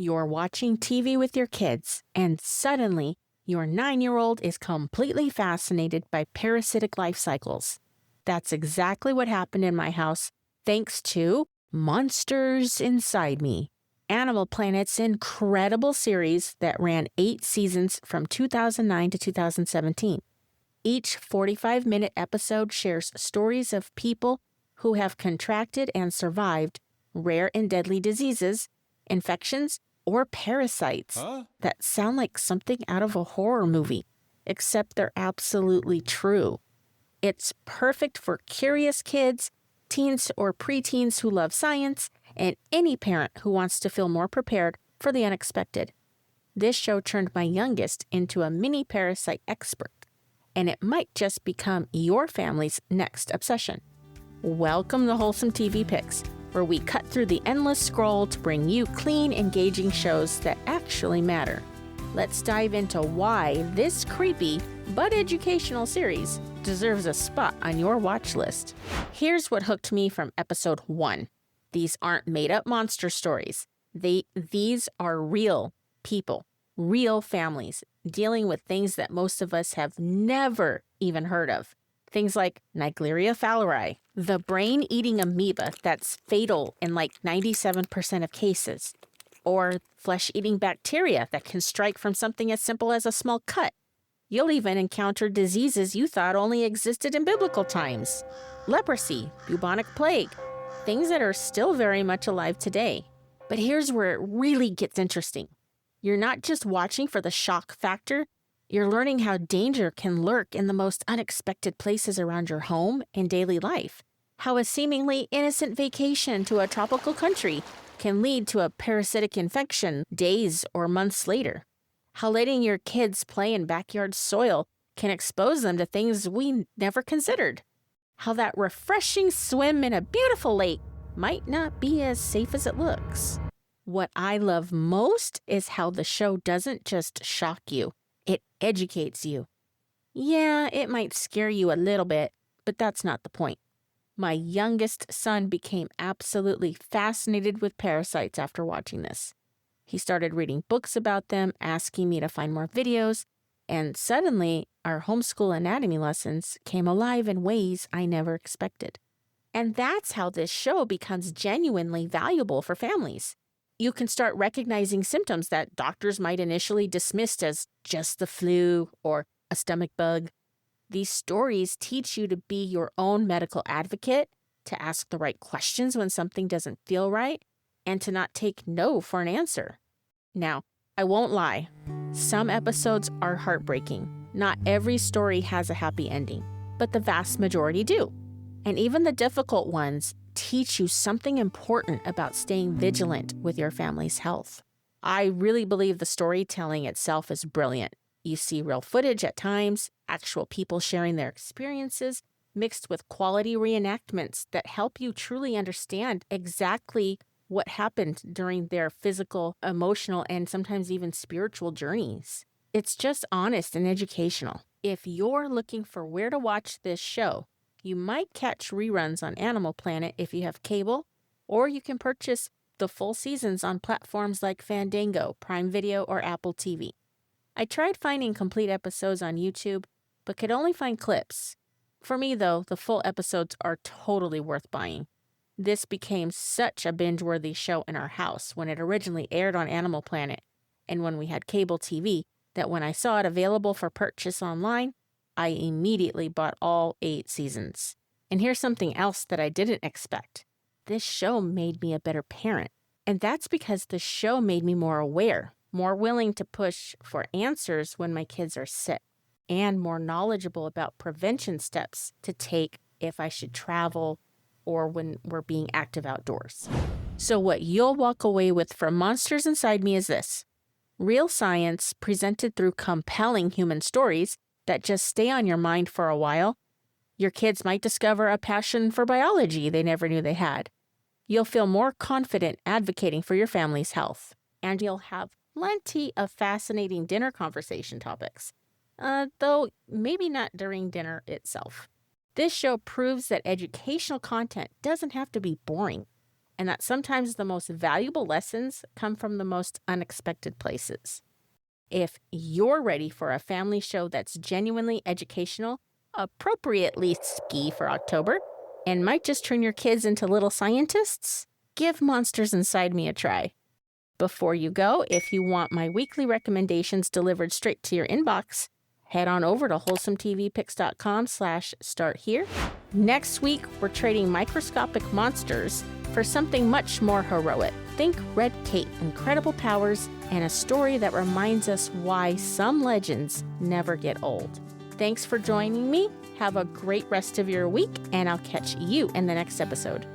You're watching TV with your kids, and suddenly your 9-year-old is completely fascinated by parasitic life cycles. That's exactly what happened in my house, thanks to Monsters Inside Me, Animal Planet's incredible series that ran 8 seasons from 2009 to 2017. Each 45-minute episode shares stories of people who have contracted and survived rare and deadly diseases, infections, or parasites that sound like something out of a horror movie, except they're absolutely true. It's perfect for curious kids, teens or preteens who love science, and any parent who wants to feel more prepared for the unexpected. This show turned my youngest into a mini parasite expert, and it might just become your family's next obsession. Welcome to Wholesome TV Picks, where we cut through the endless scroll to bring you clean, engaging shows that actually matter. Let's dive into why this creepy but educational series deserves a spot on your watch list. Here's what hooked me from episode 1. These aren't made-up monster stories. These are real people, real families, dealing with things that most of us have never even heard of. Things like Naegleria fowleri, the brain-eating amoeba that's fatal in like 97% of cases, or flesh-eating bacteria that can strike from something as simple as a small cut. You'll even encounter diseases you thought only existed in biblical times. Leprosy, bubonic plague, things that are still very much alive today. But here's where it really gets interesting. You're not just watching for the shock factor, you're learning how danger can lurk in the most unexpected places around your home and daily life. How a seemingly innocent vacation to a tropical country can lead to a parasitic infection days or months later. How letting your kids play in backyard soil can expose them to things we never considered. How that refreshing swim in a beautiful lake might not be as safe as it looks. What I love most is how the show doesn't just shock you, it educates you. Yeah, it might scare you a little bit, but that's not the point. My youngest son became absolutely fascinated with parasites after watching this. He started reading books about them, asking me to find more videos, and suddenly our homeschool anatomy lessons came alive in ways I never expected. And that's how this show becomes genuinely valuable for families. You can start recognizing symptoms that doctors might initially dismiss as just the flu or a stomach bug. These stories teach you to be your own medical advocate, to ask the right questions when something doesn't feel right, and to not take no for an answer. Now, I won't lie. Some episodes are heartbreaking. Not every story has a happy ending, but the vast majority do. And even the difficult ones teach you something important about staying vigilant with your family's health. I really believe the storytelling itself is brilliant. You see real footage at times, actual people sharing their experiences, mixed with quality reenactments that help you truly understand exactly what happened during their physical, emotional, and sometimes even spiritual journeys. It's just honest and educational. If you're looking for where to watch this show, you might catch reruns on Animal Planet if you have cable, or you can purchase the full seasons on platforms like Fandango, Prime Video, or Apple TV. I tried finding complete episodes on YouTube, but could only find clips. For me, though, the full episodes are totally worth buying. This became such a binge-worthy show in our house when it originally aired on Animal Planet, and when we had cable TV, that when I saw it available for purchase online, I immediately bought all 8 seasons. And here's something else that I didn't expect. This show made me a better parent. And that's because the show made me more aware, more willing to push for answers when my kids are sick, and more knowledgeable about prevention steps to take if I should travel or when we're being active outdoors. So what you'll walk away with from Monsters Inside Me is this: real science presented through compelling human stories that just stay on your mind for a while. Your kids might discover a passion for biology they never knew they had. You'll feel more confident advocating for your family's health. And you'll have plenty of fascinating dinner conversation topics, though maybe not during dinner itself. This show proves that educational content doesn't have to be boring. and that sometimes the most valuable lessons come from the most unexpected places. If you're ready for a family show that's genuinely educational, appropriately ski for October, and might just turn your kids into little scientists, give Monsters Inside Me a try. Before you go, if you want my weekly recommendations delivered straight to your inbox, head on over to wholesometvpicks.com/start here. Next week, we're trading microscopic monsters for something much more heroic. Think Red Kate, incredible powers, and a story that reminds us why some legends never get old. Thanks for joining me. Have a great rest of your week, and I'll catch you in the next episode.